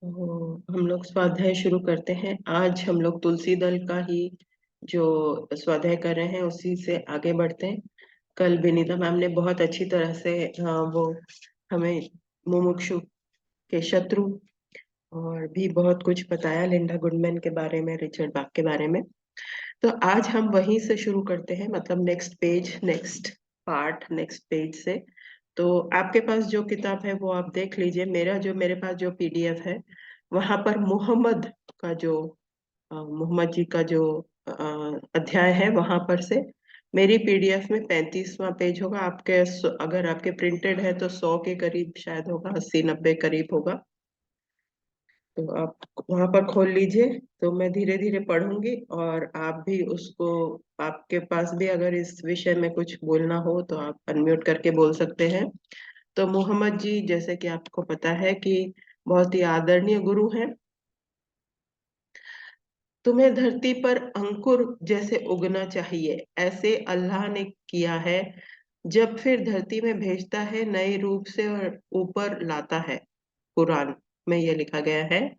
हम लोग स्वाध्याय शुरू करते हैं। आज हम लोग तुलसी दल का ही जो स्वाध्याय कर रहे हैं उसी से आगे बढ़ते हैं। कल विनीता मैम ने बहुत अच्छी तरह से वो हमें मुमुक्षु के शत्रु और भी बहुत कुछ बताया, लिंडा गुडमैन के बारे में, रिचर्ड बाक के बारे में। तो आज हम वहीं से शुरू करते हैं, मतलब next page, next part, next page से। तो आपके पास जो किताब है वो आप देख लीजिए। मेरे पास जो पीडीएफ है वहां पर मोहम्मद का जो मोहम्मद जी का जो अध्याय है वहां पर से मेरी पीडीएफ में 35वां पेज होगा। अगर आपके प्रिंटेड है तो 100 के करीब शायद होगा, 80-90 करीब होगा। तो आप वहां पर खोल लीजिए। तो मैं धीरे धीरे पढ़ूंगी और आप भी उसको, आपके पास भी अगर इस विषय में कुछ बोलना हो तो आप अनम्यूट करके बोल सकते हैं। तो मोहम्मद जी, जैसे कि आपको पता है कि बहुत ही आदरणीय गुरु हैं। तुम्हें धरती पर अंकुर जैसे उगना चाहिए, ऐसे अल्लाह ने किया है। जब फिर धरती में भेजता है, नए रूप से और ऊपर लाता है। कुरान में ये लिखा गया है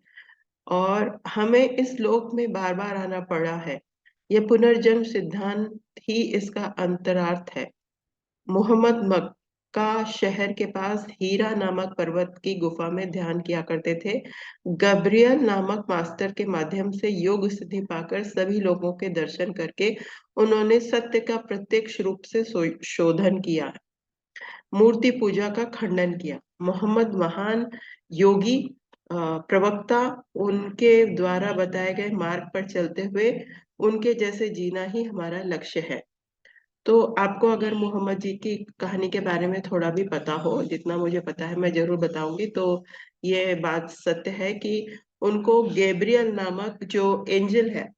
और हमें इस लोक में बार बार आना पड़ा है। यह पुनर्जन्म सिद्धांत ही इसका अंतरार्थ है। मोहम्मद मक्का शहर के पास हीरा नामक पर्वत की गुफा में ध्यान किया करते थे। गब्रियल नामक मास्टर के माध्यम से योग सिद्धि पाकर सभी लोगों के दर्शन करके उन्होंने सत्य का प्रत्यक्ष रूप से शोधन किया, मूर्ति पूजा का खंडन किया। मोहम्मद महान योगी, प्रवक्ता, उनके द्वारा बताए गए मार्ग पर चलते हुए उनके जैसे जीना ही हमारा लक्ष्य है। तो आपको अगर मोहम्मद जी की कहानी के बारे में थोड़ा भी पता हो, जितना मुझे पता है मैं जरूर बताऊंगी। तो ये बात सत्य है कि उनको गैब्रियल नामक जो एंजल है,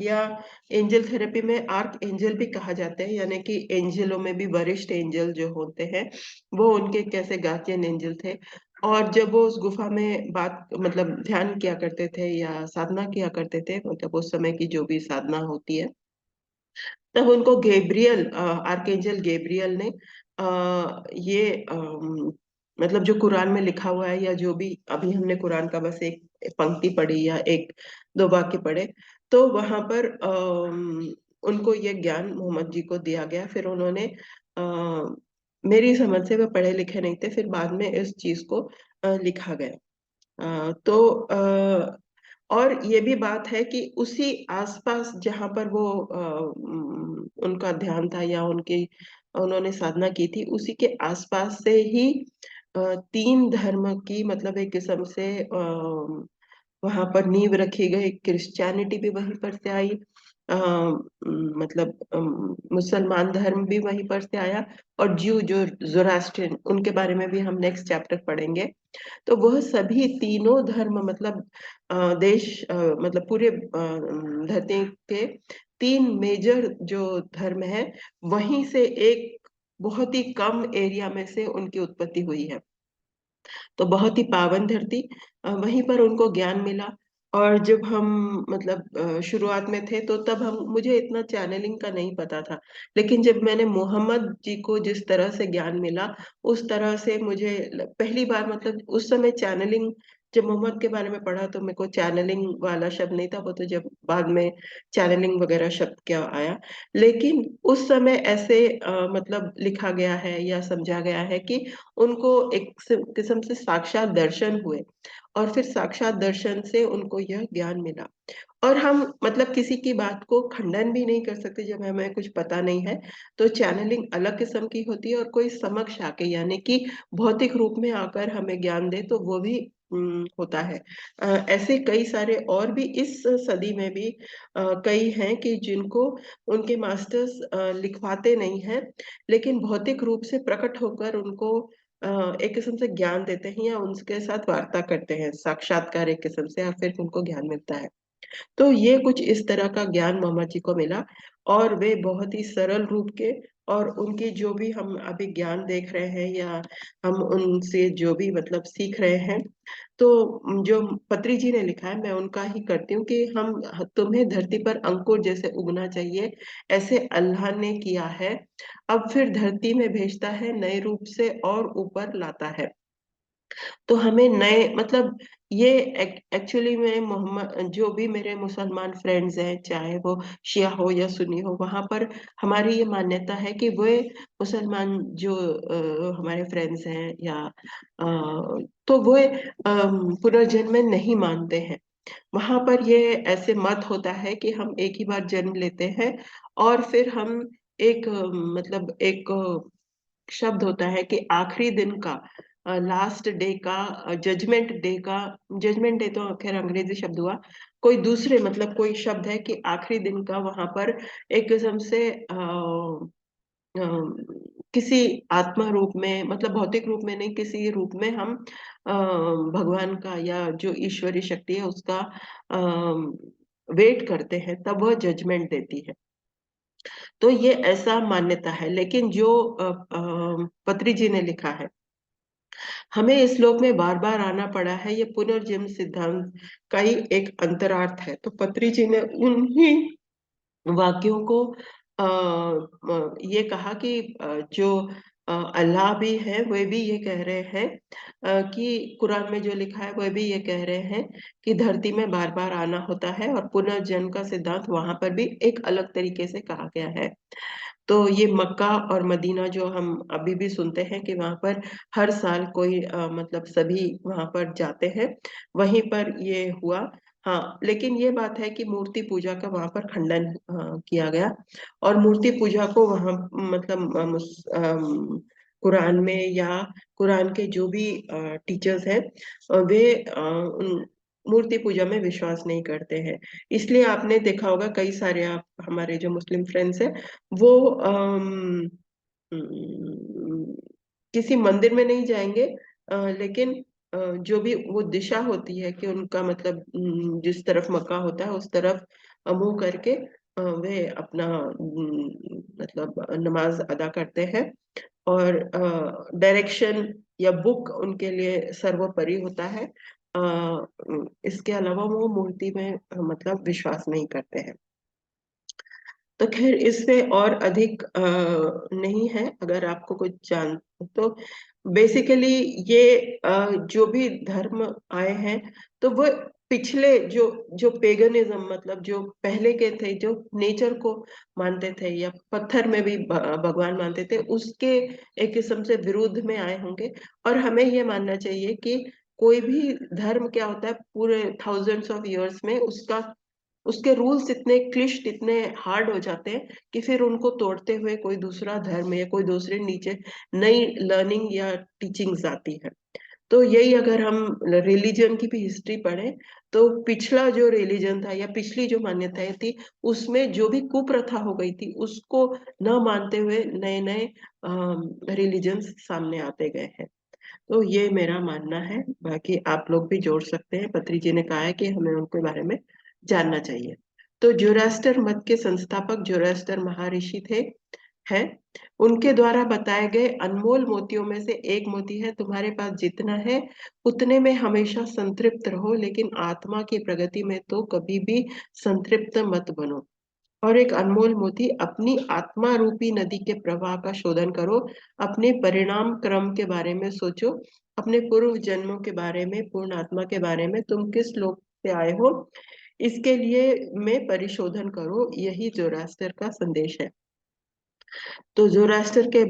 या एंजल थेरेपी में आर्क एंजल भी कहा जाता है, यानी कि एंजलों में भी वरिष्ठ एंजल जो होते हैं वो उनके कैसे गार्जियन एंजल थे। और जब वो उस गुफा में बात, मतलब ध्यान किया करते थे या साधना किया करते थे, मतलब उस समय की जो भी साधना होती है, तब उनको गैब्रियल, आर्कएंजल गैब्रियल ने ये मतलब जो कुरान में लिखा हुआ है, या जो भी अभी हमने कुरान का बस एक पंक्ति पढ़ी या एक दो वाक्य पढ़े, तो वहां पर उनको ये ज्ञान मोहम्मद जी को दिया गया। फिर उन्होंने, मेरी समझ से वे पढ़े लिखे नहीं थे, फिर बाद में इस चीज को लिखा गया। तो और ये भी बात है कि उसी आसपास जहां पर वो उनका ध्यान था या उनकी उन्होंने साधना की थी, उसी के आसपास से ही तीन धर्म की, मतलब एक किस्म से वहां पर नींव रखी गई। क्रिश्चियनिटी भी वहीं पर से आई, मतलब मुसलमान धर्म भी वहीं पर से आया, और ज्यू जो जोरास्ट्रियन, उनके बारे में भी हम नेक्स्ट चैप्टर पढ़ेंगे। तो वह सभी तीनों धर्म, मतलब देश, मतलब पूरे धरती के तीन मेजर जो धर्म है, वहीं से एक बहुत ही कम एरिया में से उनकी उत्पत्ति हुई है। तो बहुत ही पावन धरती, वहीं पर उनको ज्ञान मिला। और जब हम, मतलब शुरुआत में थे तो तब हम, मुझे इतना चैनलिंग का नहीं पता था। लेकिन जब मैंने मोहम्मद जी को जिस तरह से ज्ञान मिला, उस तरह से मुझे पहली बार, मतलब उस समय चैनलिंग, जब मोहम्मद के बारे में पढ़ा तो मेरे को चैनलिंग वाला शब्द नहीं था, वो तो जब बाद में चैनलिंग वगैरह शब्द क्या आया। लेकिन उस समय ऐसे मतलब लिखा गया है या समझा गया है कि उनको एक किस्म से साक्षात दर्शन हुए, और फिर साक्षात दर्शन से उनको यह ज्ञान मिला। और हम, मतलब किसी की बात को खंडन भी नहीं कर सकते जब हमें कुछ पता नहीं है। तो चैनलिंग अलग किस्म की होती है, और कोई समक्ष आके, यानी कि भौतिक रूप में आकर हमें ज्ञान दे, तो वो भी होता है। ऐसे कई सारे और भी इस सदी में भी कई हैं कि जिनको उनके मास्टर्स लिखवाते नहीं हैं, लेकिन भौतिक रूप से प्रकट होकर उनको एक किस्म से ज्ञान देते हैं या उनके साथ वार्ता करते हैं, साक्षात्कार एक किस्म से, और फिर उनको ज्ञान मिलता है। तो ये कुछ इस तरह का ज्ञान मोहम्मद जी को मिला, और वे बहुत ही सरल रूप के, और उनकी जो भी हम अभी ज्ञान देख रहे हैं या हम उनसे जो भी मतलब सीख रहे हैं, तो जो पत्री जी ने लिखा है मैं उनका ही करती हूँ कि हम, तुम्हें धरती पर अंकुर जैसे उगना चाहिए, ऐसे अल्लाह ने किया है। अब फिर धरती में भेजता है, नए रूप से और ऊपर लाता है। तो हमें नए, मतलब ये एक्चुअली में मोहम्मद जो भी मेरे मुसलमान फ्रेंड्स हैं, चाहे वो शिया हो या सुन्नी हो, वहां पर हमारी ये मान्यता है कि वे मुसलमान जो हमारे फ्रेंड्स हैं या तो वे पुनर्जन्म में नहीं मानते हैं। वहां पर ये ऐसे मत होता है कि हम एक ही बार जन्म लेते हैं और फिर हम एक मतलब एक शब्द होता है कि आखिरी दिन का, लास्ट डे का, जजमेंट डे तो खैर अंग्रेजी शब्द हुआ, कोई दूसरे मतलब कोई शब्द है कि आखिरी दिन का वहां पर एक किस्म से अ, किसी आत्मा रूप में, मतलब भौतिक रूप में नहीं, किसी रूप में हम भगवान का या जो ईश्वरी शक्ति है उसका वेट करते हैं, तब वह जजमेंट देती है। तो ये ऐसा मान्यता है। लेकिन जो पत्री जी ने लिखा है, हमें इस श्लोक में बार बार आना पड़ा है, ये पुनर्जन्म सिद्धांत का ही एक अंतरार्थ है। तो पत्री जी ने उन्हीं वाक्यों को ये कहा कि जो अल्लाह भी है वे भी ये कह रहे हैं कि कुरान में जो लिखा है वह भी ये कह रहे हैं कि धरती में बार बार आना होता है, और पुनर्जन्म का सिद्धांत वहां पर भी एक अलग तरीके से कहा गया है। तो ये मक्का और मदीना जो हम अभी भी सुनते हैं कि वहां पर हर साल कोई मतलब सभी वहां पर जाते हैं, वहीं पर ये हुआ। हाँ, लेकिन ये बात है कि मूर्ति पूजा का वहां पर खंडन किया गया, और मूर्ति पूजा को वहां मतलब कुरान में या कुरान के जो भी टीचर्स हैं वे उन मूर्ति पूजा में विश्वास नहीं करते हैं। इसलिए आपने देखा होगा कई सारे आप हमारे जो मुस्लिम फ्रेंड्स हैं वो अम, किसी मंदिर में नहीं जाएंगे, लेकिन जो भी वो दिशा होती है कि उनका मतलब जिस तरफ मक्का होता है उस तरफ मुंह करके वे अपना मतलब नमाज अदा करते हैं, और डायरेक्शन या बुक उनके लिए सर्वोपरि होता है। इसके अलावा वो मूर्ति में मतलब विश्वास नहीं करते हैं। तो खैर इसमें और अधिक नहीं है, अगर आपको कुछ जान तो बेसिकली ये जो भी धर्म आए हैं तो वो पिछले जो जो पेगनिज्म मतलब जो पहले के थे, जो नेचर को मानते थे या पत्थर में भी भगवान मानते थे, उसके एक किस्म से विरुद्ध में आए होंगे। और हमें ये मानना चाहिए कि कोई भी धर्म क्या होता है, पूरे थाउजेंड्स ऑफ इयर्स में उसका उसके रूल्स इतने क्लिष्ट, इतने हार्ड हो जाते हैं कि फिर उनको तोड़ते हुए कोई दूसरा धर्म या कोई दूसरे नीचे नई लर्निंग या टीचिंग्स आती है। तो यही अगर हम रिलीजन की भी हिस्ट्री पढ़ें तो पिछला जो रिलीजन था या पिछली जो मान्यताएं थी उसमें जो भी कुप्रथा हो गई थी उसको न मानते हुए नए नए रिलीजन्स सामने आते गए हैं। तो ये मेरा मानना है, बाकी आप लोग भी जोड़ सकते हैं। पत्री जी ने कहा है कि हमें उनके बारे में जानना चाहिए। तो जोरास्टर मत के संस्थापक जोरास्टर महर्षि थे हैं। उनके द्वारा बताए गए अनमोल मोतियों में से एक मोती है, तुम्हारे पास जितना है उतने में हमेशा संतृप्त रहो, लेकिन आत्मा की प्रगति में तो कभी भी संतृप्त मत बनो। और एक अनमोल मोती, अपनी आत्मा रूपी नदी के प्रवाह का शोधन करो, अपने परिणाम क्रम के बारे में सोचो, अपने पूर्व जन्मों के बारे में, पूर्ण आत्मा के बारे में, तुम किस लोक से आए हो इसके लिए में परिशोधन करो। यही जोरास्टर का संदेश है। तो जोरास्टर के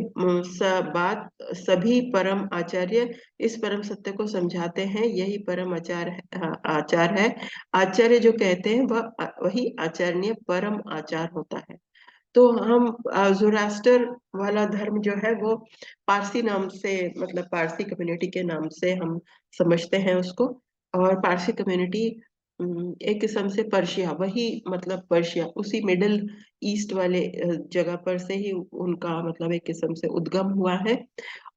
बाद सभी परम आचार्य इस परम सत्य को समझाते हैं, यही परम आचार है। आचार्य जो कहते हैं वह वही आचरणीय परम आचार होता है। तो हम जोरास्टर वाला धर्म जो है वो पारसी नाम से, मतलब पारसी कम्युनिटी के नाम से हम समझते हैं उसको। और पारसी कम्युनिटी एक किस्म से पर्शिया, वही मतलब पर्शिया उसी मिडिल ईस्ट वाले जगह पर से ही उनका मतलब एक किस्म से उद्गम हुआ है।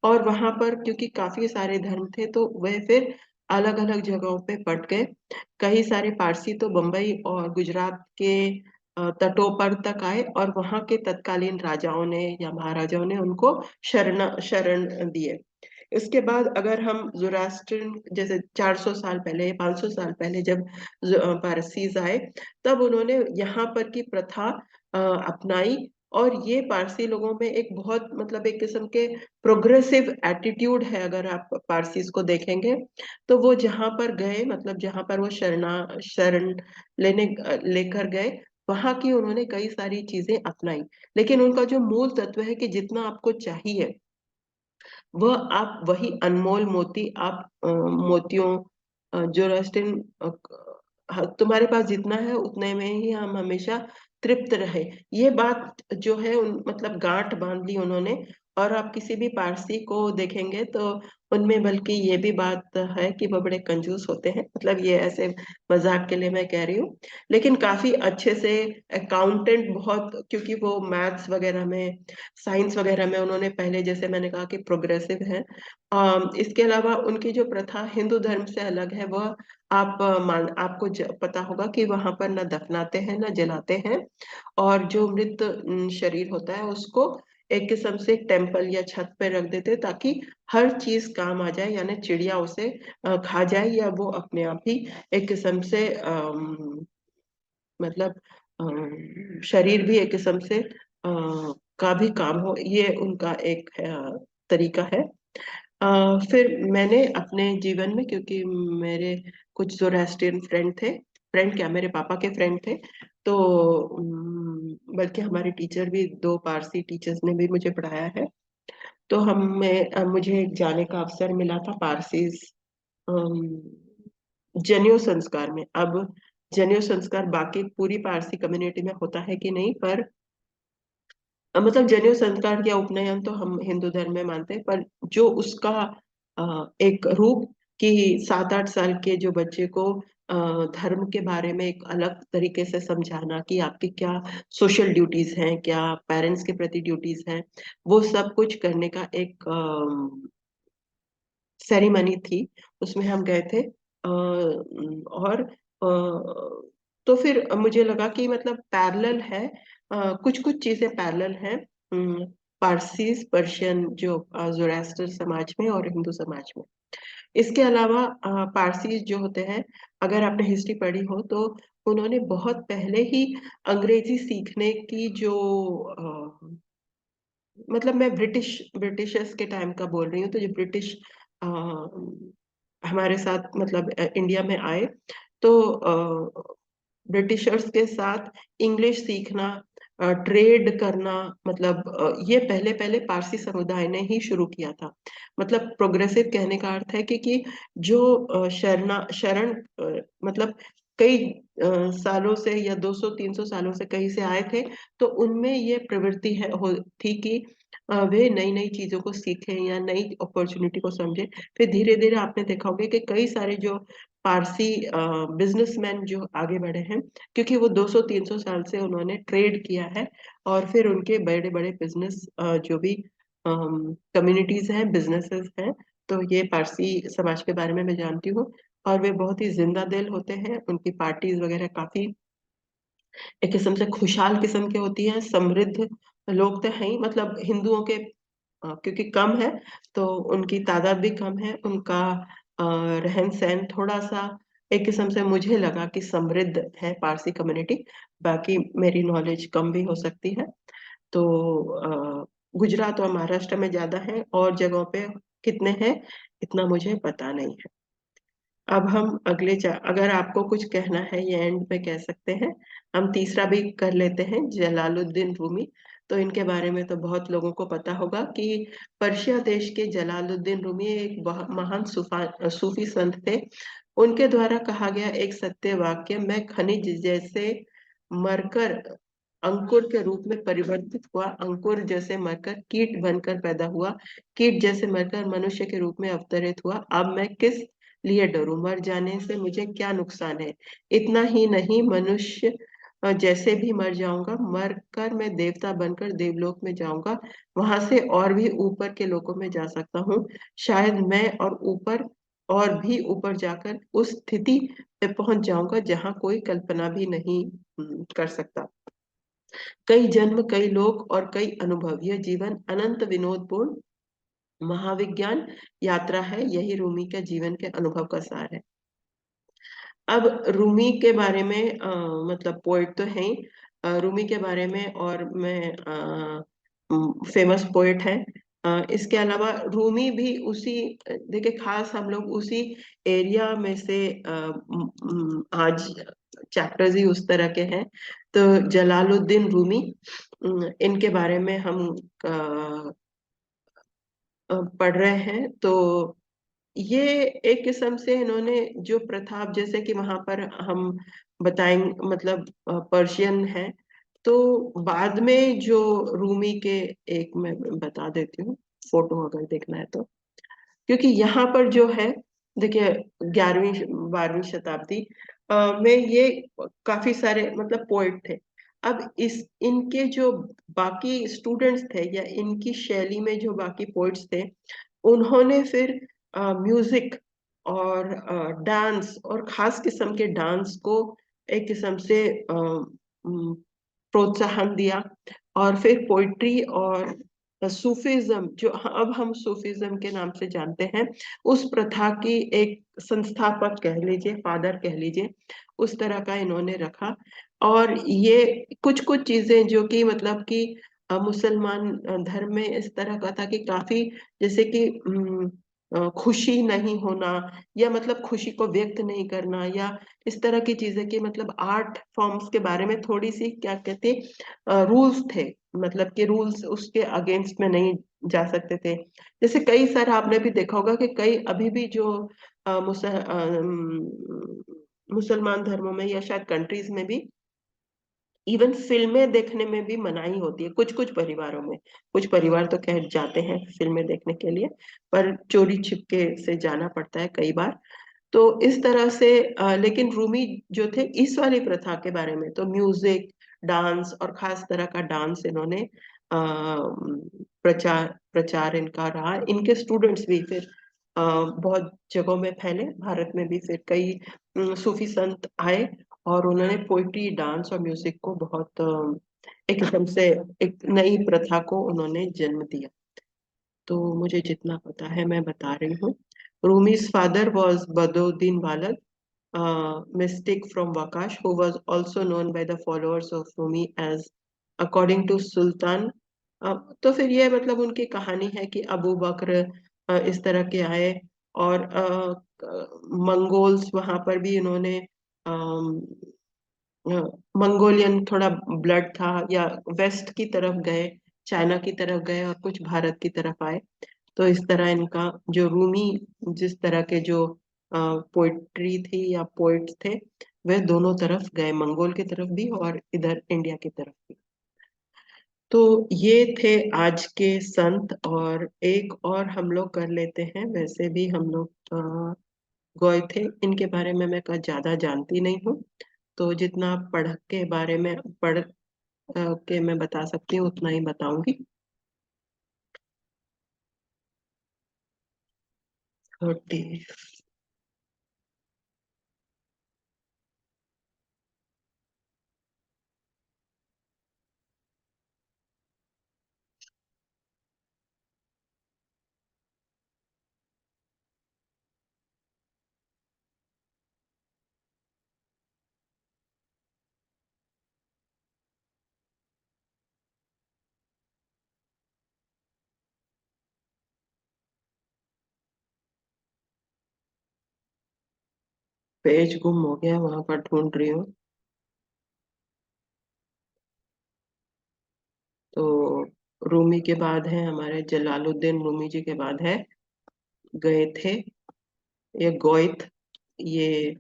और वहां पर क्योंकि काफी सारे धर्म थे तो वह फिर अलग अलग जगहों पे बट गए। कई सारे पारसी तो बंबई और गुजरात के तटों पर तक आए, और वहां के तत्कालीन राजाओं ने या महाराजाओं ने उनको शरण दिए। इसके बाद अगर हम ज़ोरास्ट्रियन जैसे 400 साल पहले, 500 साल पहले जब पारसीज आए, तब उन्होंने यहाँ पर की प्रथा अपनाई, और ये पारसी लोगों में एक बहुत मतलब एक किस्म के प्रोग्रेसिव एटीट्यूड है। अगर आप पारसीस को देखेंगे तो वो जहां पर गए, मतलब जहां पर वो शरण लेकर गए, वहां की उन्होंने कई सारी चीजें अपनाई। लेकिन उनका जो मूल तत्व है कि जितना आपको चाहिए वह आप वही अनमोल मोती आप मोतियों जोरास्ट्रियन तुम्हारे पास जितना है उतने में ही हम हमेशा तृप्त रहे। ये बात जो है उन मतलब गांठ बांध ली उन्होंने। और आप किसी भी पारसी को देखेंगे तो उनमें बल्कि ये भी बात है कि वो बड़े कंजूस होते हैं, मतलब ये ऐसे मजाक के लिए मैं कह रही हूँ। लेकिन काफी अच्छे से अकाउंटेंट बहुत, क्योंकि वो मैथ्स वगैरह में, साइंस वगैरह में उन्होंने पहले, जैसे मैंने कहा कि प्रोग्रेसिव है। इसके अलावा उनकी जो प्रथा हिंदू धर्म से अलग है, वह आपको पता होगा कि वहां पर न दफनाते हैं न जलाते हैं। और जो मृत शरीर होता है उसको एक किस्म से टेम्पल या छत पे रख देते हैं, ताकि हर चीज काम आ जाए, यानी चिड़िया उसे खा जाए या वो अपने आप ही एक किस्म से मतलब शरीर भी एक किस्म से का भी काम हो, ये उनका एक तरीका है। फिर मैंने अपने जीवन में, क्योंकि मेरे कुछ ज़ोरास्ट्रियन फ्रेंड थे, फ्रेंड क्या, मेरे पापा के फ्रेंड थे, तो बल्कि हमारे टीचर भी, दो पारसी टीचर्स ने भी मुझे पढ़ाया है। तो मुझे जाने का अवसर मिला था पारसीज जनेऊ संस्कार में। अब जनेऊ संस्कार बाकी पूरी पारसी कम्युनिटी में होता है कि नहीं, पर मतलब जनेऊ संस्कार या उपनयन तो हम हिंदू धर्म में मानते हैं, पर जो उसका एक रूप कि 7-8 साल के जो बच्चे को धर्म के बारे में एक अलग तरीके से समझाना कि आपकी क्या सोशल ड्यूटीज हैं, क्या पेरेंट्स के प्रति ड्यूटीज हैं, वो सब कुछ करने का एक सेरेमनी थी, उसमें हम गए थे। और तो फिर मुझे लगा कि मतलब पैरेलल है, कुछ कुछ चीजें पैरेलल हैं पारसीज पर्शियन जो ज़ोरास्ट्र समाज में और हिंदू समाज में। इसके अलावा पारसीज जो होते हैं, अगर आपने हिस्ट्री पढ़ी हो तो उन्होंने बहुत पहले ही अंग्रेजी सीखने की जो मतलब मैं ब्रिटिशर्स के टाइम का बोल रही हूँ, तो जो ब्रिटिश अ, हमारे साथ मतलब इंडिया में आए, तो ब्रिटिशर्स के साथ इंग्लिश सीखना, ट्रेड करना, मतलब ये पहले पहले पारसी समुदाय ने ही शुरू किया था। मतलब प्रोग्रेसिव कहने का अर्थ है कि जो शरण मतलब कई सालों से या 200-300 सालों से कहीं से आए थे, तो उनमें ये प्रवृत्ति थी कि वे नई नई चीजों को सीखें या नई अपॉर्चुनिटी को समझें। फिर धीरे धीरे आपने देखा होगा कि कई सारे जो पारसी बिजनेसमैन जो आगे बढ़े हैं, क्योंकि वो 200-300 साल से उन्होंने ट्रेड किया है। और फिर उनके बड़े बड़े बिजनेस जो भी कम्युनिटीज हैं, बिजनेसेस हैं, तो ये पारसी समाज के बारे में मैं जानती हूँ। और वे बहुत ही जिंदा दिल होते हैं, उनकी पार्टीज वगैरह काफी एक किस्म से खुशहाल किस्म की होती हैं, समृद्ध लोग तो हैं ही, मतलब हिंदुओं के क्योंकि कम है, तो उनकी तादाद भी कम है, उनका रहन सहन थोड़ा सा एक किस्म से मुझे लगा कि समृद्ध है पारसी कम्युनिटी। बाकी मेरी नॉलेज कम भी हो सकती है। तो गुजरात और महाराष्ट्र में ज्यादा है, और जगहों पे कितने हैं इतना मुझे पता नहीं है। अब हम अगर आपको कुछ कहना है ये एंड पे कह सकते हैं। हम तीसरा भी कर लेते हैं, जलालुद्दीन रूमी। तो इनके बारे में तो बहुत लोगों को पता होगा कि पर्शिया देश के जलालुद्दीन रूमी एक महान सूफी संत थे। उनके द्वारा कहा गया एक सत्य वाक्य, मैं खनिज जैसे मरकर अंकुर के रूप में परिवर्तित हुआ, अंकुर जैसे मरकर कीट बनकर पैदा हुआ, कीट जैसे मरकर मनुष्य के रूप में अवतरित हुआ। अब मैं किस लिए डरूं, मर जाने से मुझे क्या नुकसान है। इतना ही नहीं, मनुष्य जैसे भी मर जाऊंगा, मर कर मैं देवता बनकर देवलोक में जाऊंगा, वहां से और भी ऊपर के लोकों में जा सकता हूँ। शायद मैं और भी ऊपर जाकर उस स्थिति पे पहुंच जाऊंगा जहां कोई कल्पना भी नहीं कर सकता। कई जन्म, कई लोक और कई अनुभव, यह जीवन अनंत विनोदपूर्ण महाविज्ञान यात्रा है, यही रूमी के जीवन के अनुभव का सार है। अब रूमी के बारे में मतलब पोएट तो है ही, रूमी के बारे में, और मैं फेमस पोएट है। इसके अलावा रूमी भी उसी, देखिए खास हम लोग उसी एरिया में से आज चैप्टर्स ही उस तरह के हैं। तो जलालुद्दीन रूमी, इनके बारे में हम पढ़ रहे हैं। तो ये एक किस्म से इन्होंने जो प्रथा, जैसे कि वहां पर हम बताएंगे, मतलब पर्शियन है। तो बाद में जो रूमी के, एक मैं बता देती हूँ फोटो अगर देखना है तो, क्योंकि यहाँ पर जो है, देखिए 11वीं 12वीं शताब्दी में ये काफी सारे मतलब पोएट थे। अब इस इनके जो बाकी स्टूडेंट्स थे, या इनकी शैली में जो बाकी पोएट्स थे, उन्होंने फिर म्यूजिक और डांस, और खास किस्म के डांस को एक किस्म से प्रोत्साहन दिया। और फिर पोइट्री और सूफीज्म, जो अब हम सूफीज्म के नाम से जानते हैं, उस प्रथा की एक संस्थापक कह लीजिए, फादर कह लीजिए, उस तरह का इन्होंने रखा। और ये कुछ कुछ चीजें जो कि मतलब कि मुसलमान धर्म में इस तरह का था कि काफी, जैसे कि खुशी नहीं होना, या मतलब खुशी को व्यक्त नहीं करना, या इस तरह की चीजें कि मतलब आर्ट फॉर्म्स के बारे में थोड़ी सी क्या कहते रूल्स थे, मतलब कि रूल्स उसके अगेंस्ट में नहीं जा सकते थे। जैसे कई सारा आपने भी देखा होगा कि कई अभी भी जो मुसलमान धर्मों में, या शायद कंट्रीज में भी, इवन फिल्में देखने में भी मनाही होती है कुछ कुछ परिवारों में। कुछ परिवार तो खैर जाते हैं फिल्में देखने के लिए, पर चोरी छिपके से जाना पड़ता है कई बार। तो इस तरह से लेकिन रूमी जो थे, इस वाली प्रथा के बारे में तो म्यूजिक, डांस, और खास तरह का डांस इन्होंने प्रचार प्रचार इनका रहा। इनके स्टूडेंट्स भी फिर बहुत जगहों में फैले, भारत में भी फिर कई सूफी संत आए, और उन्होंने पोइट्री, डांस और म्यूजिक को बहुत एक किस्म से एक नई प्रथा को उन्होंने जन्म दिया। तो मुझे जितना पता है मैं बता रही हूँ। रूमी's father was Badruddin Walid, a mystic from Wakash, who was also known by the followers of Rumi as, according to Sultan। तो फिर ये मतलब उनकी कहानी है कि अबू बकर इस तरह के आए, और मंगोल्स वहां पर भी इन्होंने मंगोलियन थोड़ा ब्लड था, या वेस्ट की तरफ गए, चाइना की तरफ गए, और कुछ भारत की तरफ आए। तो इस तरह इनका जो रूमी, जिस तरह के जो पोइट्री थी या पोइट्स थे, वे दोनों तरफ गए, मंगोल की तरफ भी और इधर इंडिया की तरफ भी। तो ये थे आज के संत। और एक और हम लोग कर लेते हैं, वैसे भी हम लोग गए थे, इनके बारे में मैं ज्यादा जानती नहीं हूँ। तो जितना पढ़ के बारे में पढ़ के मैं बता सकती हूँ उतना ही बताऊंगी। 30। पेज गुम हो गया, वहां पर ढूंढ रही हूँ। तो रूमी के बाद है हमारे जलालुद्दीन रूमी जी के बाद है गए थे, ये गोइत। ये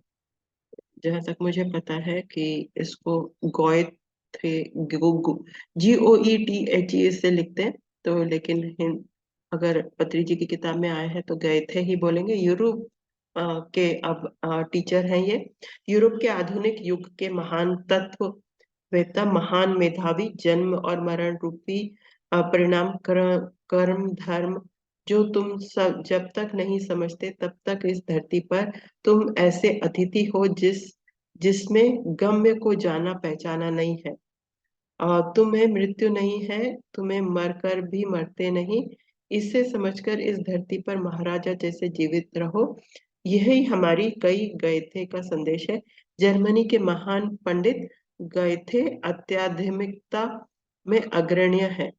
जहां तक मुझे पता है कि इसको गोइत थे, GOETHE से लिखते हैं। तो लेकिन अगर पत्री जी की किताब में आया है तो गए थे ही बोलेंगे। यूरोप के अब टीचर हैं ये। यूरोप के आधुनिक युग के महान तत्व वेता, महान मेधावी, जन्म और मरण रूपी परिणाम, कर्म धर्म, जो तुम सब जब तक नहीं समझते तब तक इस धरती पर तुम ऐसे अतिथि हो जिसमें गम्य को जाना पहचाना नहीं है। तुम्हें मृत्यु नहीं है, तुम्हें मरकर भी मरते नहीं, इसे समझकर इस धरती पर महाराजा जैसे जीवित रहो। यही हमारी कई गए थे का संदेश है। जर्मनी के महान पंडित गए थे आध्यात्मिकता में अग्रण्य है।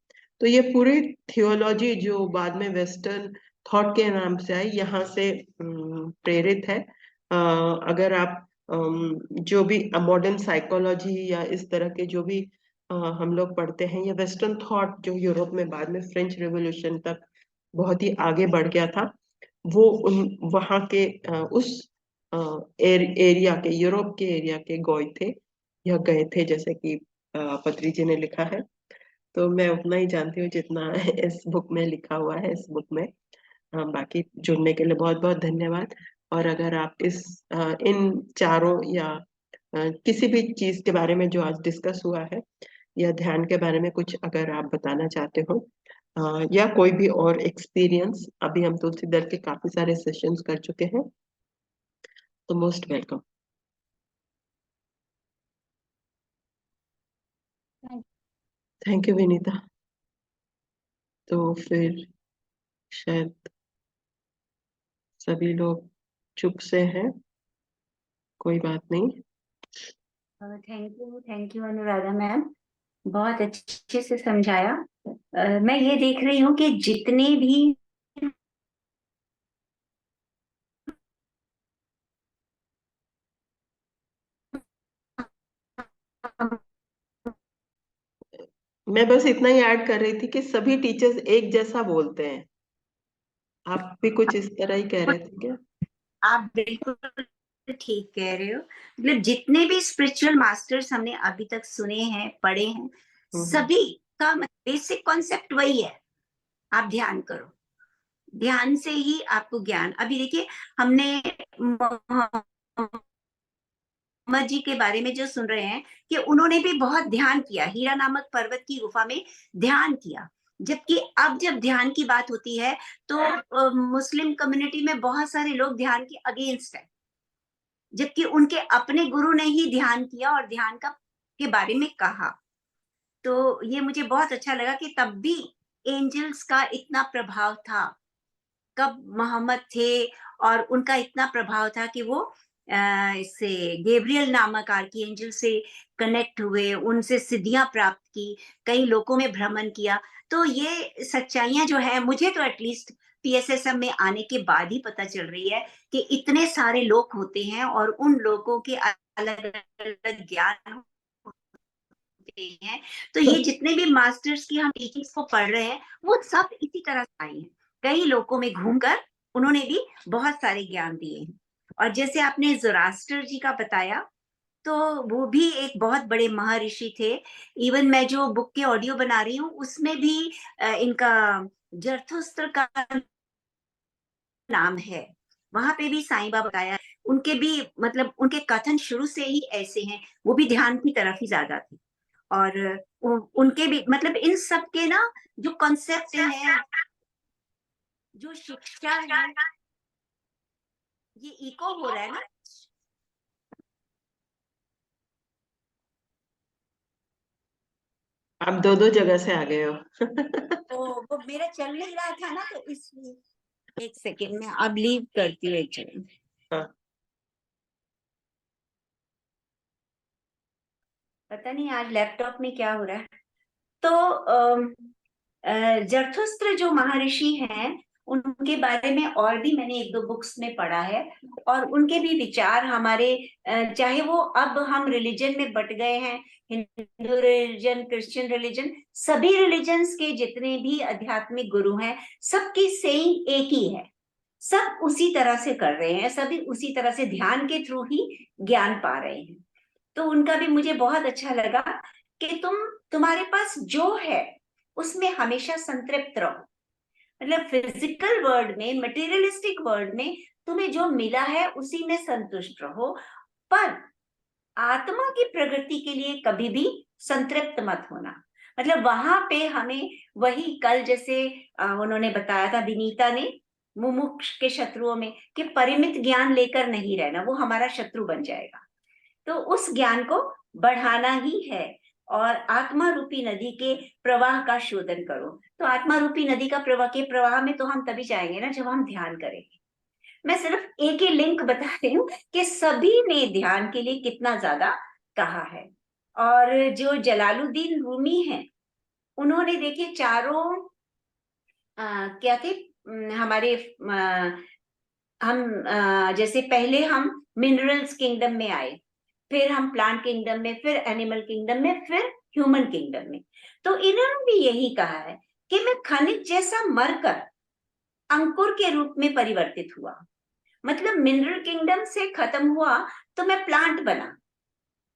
तो ये पूरी थियोलॉजी जो बाद में वेस्टर्न थॉट के नाम से आई, यहाँ से प्रेरित है। अगर आप जो भी मॉडर्न साइकोलॉजी या इस तरह के जो भी हम लोग पढ़ते हैं, या वेस्टर्न थॉट जो यूरोप में बाद में फ्रेंच रेवोल्यूशन तक बहुत ही आगे बढ़ गया था, वो वहाँ के उस एरिया के, यूरोप के एरिया के गए थे या गए थे, जैसे कि पत्री जी ने लिखा है। तो मैं उतना ही जानती हूँ जितना इस बुक में लिखा हुआ है, इस बुक में। बाकी जुड़ने के लिए बहुत बहुत धन्यवाद। और अगर आप इन चारों या किसी भी चीज के बारे में जो आज डिस्कस हुआ है, या ध्यान के बारे में कुछ अगर आप बताना चाहते हो, या कोई भी और एक्सपीरियंस, अभी हम तुलसी दल के काफी सारे सेशंस कर चुके हैं, तो most welcome. Thank you Vinita. तो फिर शायद सभी लोग चुप से हैं, कोई बात नहीं। थैंक यू अनुराधा मैम, बहुत अच्छे से समझाया। मैं ये देख रही हूँ कि जितने भी मैं बस इतना ही ऐड कर रही थी कि सभी टीचर्स एक जैसा बोलते हैं। आप भी कुछ इस तरह ही कह रहे थे क्या? आप बिल्कुल ठीक कह रहे हो। मतलब जितने भी स्पिरिचुअल मास्टर्स हमने अभी तक सुने हैं, पढ़े हैं, हम्म। सभी का बेसिक कॉन्सेप्ट वही है, आप ध्यान करो। ध्यान से ही आपको ज्ञान। अभी देखिए, हमने मोहम्मद जी के बारे में जो सुन रहे हैं कि उन्होंने भी बहुत ध्यान किया, हीरा नामक पर्वत की गुफा में ध्यान किया। जबकि अब जब ध्यान की बात होती है तो मुस्लिम कम्युनिटी में बहुत सारे लोग ध्यान के अगेंस्ट है, जबकि उनके अपने गुरु ने ही ध्यान किया और ध्यान का के बारे में कहा। तो ये मुझे बहुत अच्छा लगा कि तब भी एंजल्स का इतना प्रभाव था। कब मोहम्मद थे और उनका इतना प्रभाव था कि वो इससे गैब्रियल नामक आर्कीएंजल से कनेक्ट हुए, उनसे सिद्धियां प्राप्त की, कई लोगों में भ्रमण किया। तो ये सच्चाइयां जो है, मुझे तो एटलीस्ट पीएसएसएम में आने के बाद ही पता चल रही है कि इतने सारे लोग होते हैं और उन लोगों के अलग अलग ज्ञान होते हैं। तो ये जितने भी मास्टर्स की हम टीचिंग्स को पढ़ रहे हैं, वो सब इसी तरह से आई हैं। कई लोगों में घूमकर उन्होंने भी बहुत सारे ज्ञान दिए हैं। और जैसे आपने जोरास्टर जी का बताया, तो वो भी एक बहुत बड़े महर्षि थे। इवन मैं जो बुक के ऑडियो बना रही हूँ उसमें भी इनका जरथुस्त्र का नाम है। वहां पे भी साईं बाबा बताया। उनके भी मतलब उनके कथन शुरू से ही ऐसे हैं, वो भी ध्यान की तरफ ही ज्यादा थे। और उनके भी मतलब इन सब के ना जो कॉन्सेप्ट है, जो शिक्षा है। ये इको हो रहा है ना? आप दो दो जगह से आ गए हो। तो वो मेरा चल नहीं रहा था ना, तो इसलिए एक सेकेंड में अब लीव करती हूँ एक जगह। हाँ। पता नहीं आज लैपटॉप में क्या हो रहा है। तो जरथुस्त्र जो महर्षि हैं, उनके बारे में और भी मैंने एक दो बुक्स में पढ़ा है। और उनके भी विचार हमारे चाहे वो अब हम रिलीजन में बट गए हैं, हिंदू रिलीजन, क्रिश्चियन रिलीजन, सभी रिलीजन्स के जितने भी आध्यात्मिक गुरु हैं, सबकी सेइंग एक ही है। सब उसी तरह से कर रहे हैं, सभी उसी तरह से ध्यान के थ्रू ही ज्ञान पा रहे हैं। तो उनका भी मुझे बहुत अच्छा लगा कि तुम्हारे पास जो है उसमें हमेशा संतृप्त रहो। मतलब फिजिकल वर्ल्ड में, मटेरियलिस्टिक वर्ल्ड में तुम्हें जो मिला है उसी में संतुष्ट रहो, पर आत्मा की प्रगति के लिए कभी भी संतृप्त मत होना। मतलब वहां पे हमें वही कल जैसे उन्होंने बताया था, विनीता ने, मुमुक्ष के शत्रुओं में, कि परिमित ज्ञान लेकर नहीं रहना, वो हमारा शत्रु बन जाएगा। तो उस ज्ञान को बढ़ाना ही है। और आत्मा रूपी नदी के प्रवाह का शोधन करो। तो आत्मा रूपी नदी का प्रवाह में तो हम तभी जाएंगे ना जब हम ध्यान करेंगे। मैं सिर्फ एक ही लिंक बता रही हूँ कि सभी ने ध्यान के लिए कितना ज्यादा कहा है। और जो जलालुद्दीन रूमी है, उन्होंने देखिए चारों क्या थे, हमारे हम जैसे पहले हम मिनरल्स किंगडम में आए, फिर हम प्लांट किंगडम में, फिर एनिमल किंगडम में, फिर ह्यूमन किंगडम में। तो इन्होंने भी यही कहा है कि मैं खनिज जैसा मरकर अंकुर के रूप में परिवर्तित हुआ। मतलब मिनरल किंगडम से खत्म हुआ तो मैं प्लांट बना,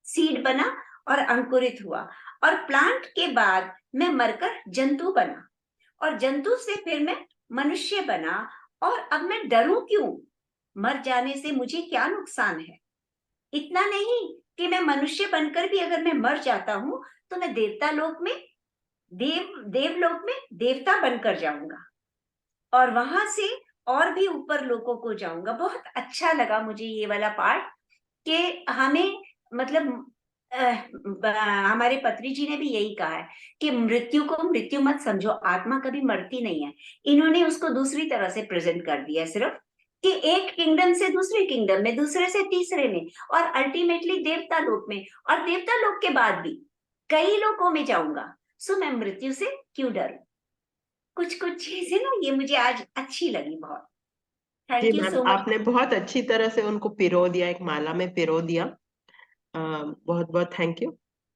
सीड बना और अंकुरित हुआ, और प्लांट के बाद मैं मरकर जंतु बना, और जंतु से फिर मैं मनुष्य बना। और अब मैं डरूं क्यों? मर जाने से मुझे क्या नुकसान है? इतना नहीं कि मैं मनुष्य बनकर भी अगर मैं मर जाता हूं तो मैं देवता लोक में, देवलोक में देवता बनकर जाऊंगा, और वहां से और भी ऊपर लोगों को जाऊंगा। बहुत अच्छा लगा मुझे ये वाला पार्ट कि हमें मतलब हमारे पत्री जी ने भी यही कहा है कि मृत्यु को मृत्यु मत समझो, आत्मा कभी मरती नहीं है। इन्होंने उसको दूसरी तरह से प्रेजेंट कर दिया है, सिर्फ कि एक किंगडम से दूसरे किंगडम में, दूसरे से तीसरे में, और अल्टीमेटली देवता लोक में, और देवता लोक के बाद भी कई लोकों में जाऊंगा। सो मैं मृत्यु से क्यों डरूं? कुछ कुछ चीजें ना ये मुझे आज अच्छी लगी बहुत। जी thank you ma'am, so much. आपने बहुत अच्छी तरह से उनको पिरो दिया, एक माला में पिरो दिया। बहुत बहुत थैंक यू।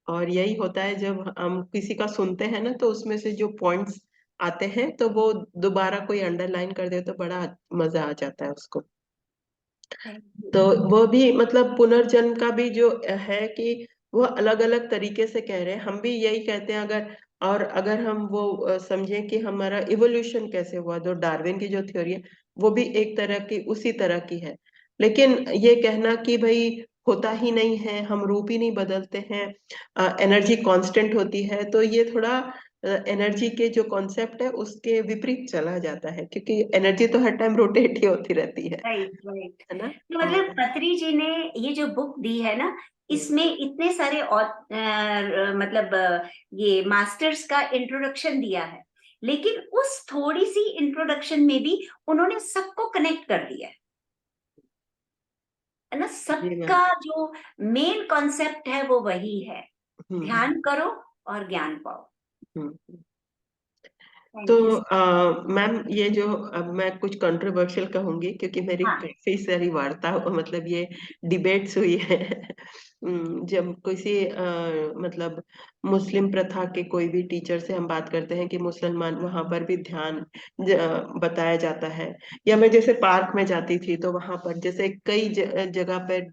और यही होता है जब हम किसी का सुनते हैं ना, तो उसमें से जो पॉइंट्स आते हैं तो वो दोबारा कोई अंडरलाइन कर दे तो बड़ा मजा आ जाता है उसको। Thank you. तो वो भी मतलब पुनर्जन्म का भी जो है कि वो अलग अलग तरीके से कह रहे हैं, हम भी यही कहते हैं। अगर और अगर हम वो समझें कि हमारा इवोल्यूशन कैसे हुआ, जो डार्विन की जो थ्योरी है वो भी एक तरह की उसी तरह की है। लेकिन ये कहना कि भाई होता ही नहीं है, हम रूप ही नहीं बदलते हैं, एनर्जी कांस्टेंट होती है, तो ये थोड़ा एनर्जी के जो कॉन्सेप्ट है उसके विपरीत चला जाता है, क्योंकि एनर्जी तो हर टाइम रोटेट ही होती रहती राइट राइट। है ना। तो मतलब और पत्री जी ने ये जो बुक दी है ना, इसमें इतने सारे और मतलब ये मास्टर्स का इंट्रोडक्शन दिया है, लेकिन उस थोड़ी सी इंट्रोडक्शन में भी उन्होंने सबको कनेक्ट कर दिया है ना। जी मैम। सबका जो मेन कॉन्सेप्ट है वो वही है, हम्म ध्यान करो और ज्ञान पाओ। हम्म। तो थैंक यू। मैम, ये जो अब मैं कुछ कंट्रोवर्शियल कहूंगी, क्योंकि मेरी हाँ काफी सारी वार्ता मतलब ये डिबेट्स हुई है। जब किसी मतलब मुस्लिम प्रथा के कोई भी टीचर से हम बात करते हैं कि मुसलमान वहां पर भी ध्यान बताया जाता है, या मैं जैसे पार्क में जाती थी तो वहां पर जैसे कई जगह पर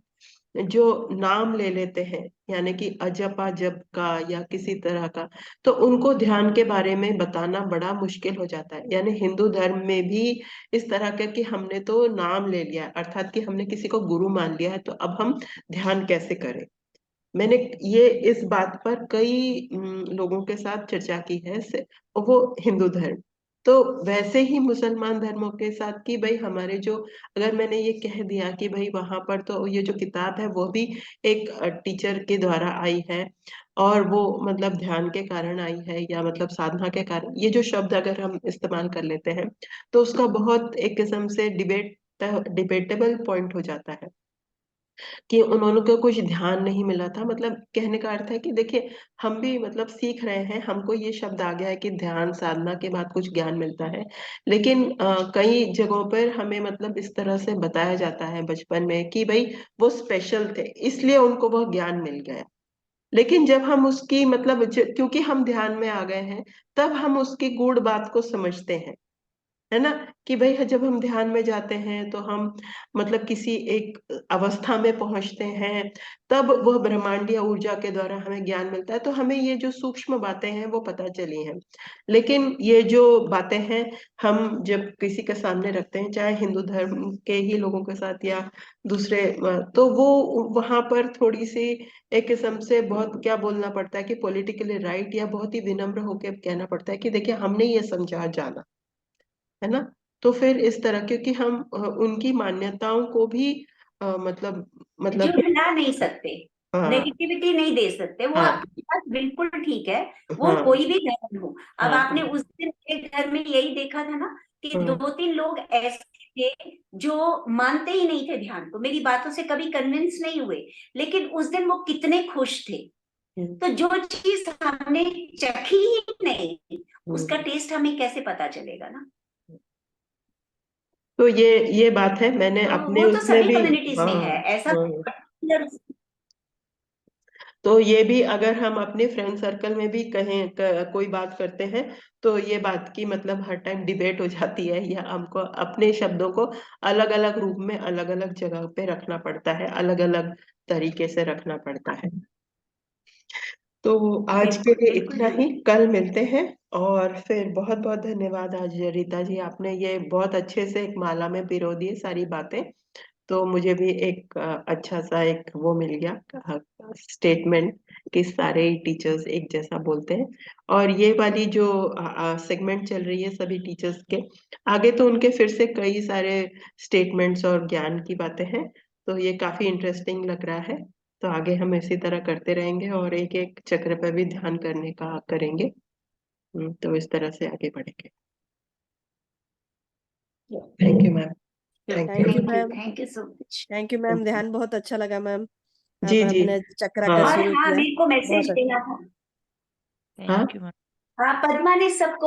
जो नाम ले लेते हैं, यानी कि अजपा जप का या किसी तरह का, तो उनको ध्यान के बारे में बताना बड़ा मुश्किल हो जाता है। यानी हिंदू धर्म में भी इस तरह का कि हमने तो नाम ले लिया है, अर्थात कि हमने किसी को गुरु मान लिया है, तो अब हम ध्यान कैसे करें। मैंने ये इस बात पर कई लोगों के साथ चर्चा की है, वो हिंदू धर्म। तो वैसे ही मुसलमान धर्मों के साथ कि भाई हमारे जो, अगर मैंने ये कह दिया कि भाई वहां पर तो ये जो किताब है वो भी एक टीचर के द्वारा आई है, और वो मतलब ध्यान के कारण आई है या मतलब साधना के कारण, ये जो शब्द अगर हम इस्तेमाल कर लेते हैं तो उसका बहुत एक किस्म से डिबेटेबल पॉइंट हो जाता है कि उन्होंने को कुछ ध्यान नहीं मिला था। मतलब कहने का अर्थ है कि देखिए, हम भी मतलब सीख रहे हैं, हमको ये शब्द आ गया है कि ध्यान साधना के बाद कुछ ज्ञान मिलता है, लेकिन कई जगहों पर हमें मतलब इस तरह से बताया जाता है बचपन में कि भाई वो स्पेशल थे इसलिए उनको वो ज्ञान मिल गया। लेकिन जब हम उसकी मतलब क्योंकि हम ध्यान में आ गए हैं, तब हम उसकी गूढ़ बात को समझते हैं, है ना। कि भाई जब हम ध्यान में जाते हैं तो हम मतलब किसी एक अवस्था में पहुंचते हैं, तब वह ब्रह्मांडीय ऊर्जा के द्वारा हमें ज्ञान मिलता है, तो हमें ये जो सूक्ष्म बातें हैं वो पता चली हैं। लेकिन ये जो बातें हैं, हम जब किसी के सामने रखते हैं, चाहे हिंदू धर्म के ही लोगों के साथ या दूसरे, तो वो वहां पर थोड़ी सी एक किस्म से बहुत क्या बोलना पड़ता है कि पॉलिटिकली राइट, या बहुत ही विनम्र होकर कहना पड़ता है कि देखिए हमने ये समझा जाना, है ना। तो फिर इस तरह, क्योंकि हम उनकी मान्यताओं को भी मतलब झुठला नहीं सकते, हाँ नेगेटिविटी नहीं दे सकते। वो हाँ आपकी बात बिल्कुल ठीक है, वो हाँ कोई भी धर्म हो। अब हाँ आपने हाँ उस दिन एक घर में यही देखा था ना कि हाँ दो तीन लोग ऐसे थे जो मानते ही नहीं थे ध्यान को, मेरी बातों से कभी कन्विंस नहीं हुए, लेकिन उस दिन वो कितने खुश थे। तो जो चीज हमने चखी ही नहीं, उसका हम्म। टेस्ट हमें कैसे पता चलेगा ना। तो ये बात है, मैंने तो अपने वो तो उसमें सभी भी। कम्युनिटीज हाँ। में है ऐसा। हाँ। तो ये भी अगर हम अपने फ्रेंड सर्कल में भी कहें, कोई बात करते हैं, तो ये बात की मतलब हर टाइम डिबेट हो जाती है, या हमको अपने शब्दों को अलग अलग रूप में अलग अलग जगह पे रखना पड़ता है, अलग अलग तरीके से रखना पड़ता है। तो आज के बिल्कुल लिए बिल्कुल इतना ही, बिल्कुल। कल मिलते हैं। और फिर बहुत बहुत धन्यवाद आज रीता जी, आपने ये बहुत अच्छे से एक माला में पिरो दी सारी बातें। तो मुझे भी एक अच्छा सा एक वो मिल गया स्टेटमेंट कि सारे टीचर्स एक जैसा बोलते हैं। और ये वाली जो सेगमेंट चल रही है सभी टीचर्स के आगे, तो उनके फिर से कई सारे स्टेटमेंट्स और ज्ञान की बातें हैं। तो ये काफी इंटरेस्टिंग लग रहा है। तो आगे हम इसी तरह करते रहेंगे और एक एक चक्र पे भी ध्यान करने का करेंगे। तो इस तरह से आगे बढ़ेंगे। Thank you ma'am. Thank thank you you. Ma'am. Thank you so much. Thank you ma'am, ध्यान बहुत अच्छा लगा मैम। जी जी। आपने चक्राकर हाँ। और शुरू हाँ, किया। मेरे को मैसेज बहुत देना था। हाँ। Thank you ma'am. हाँ, पद्मा ने सबको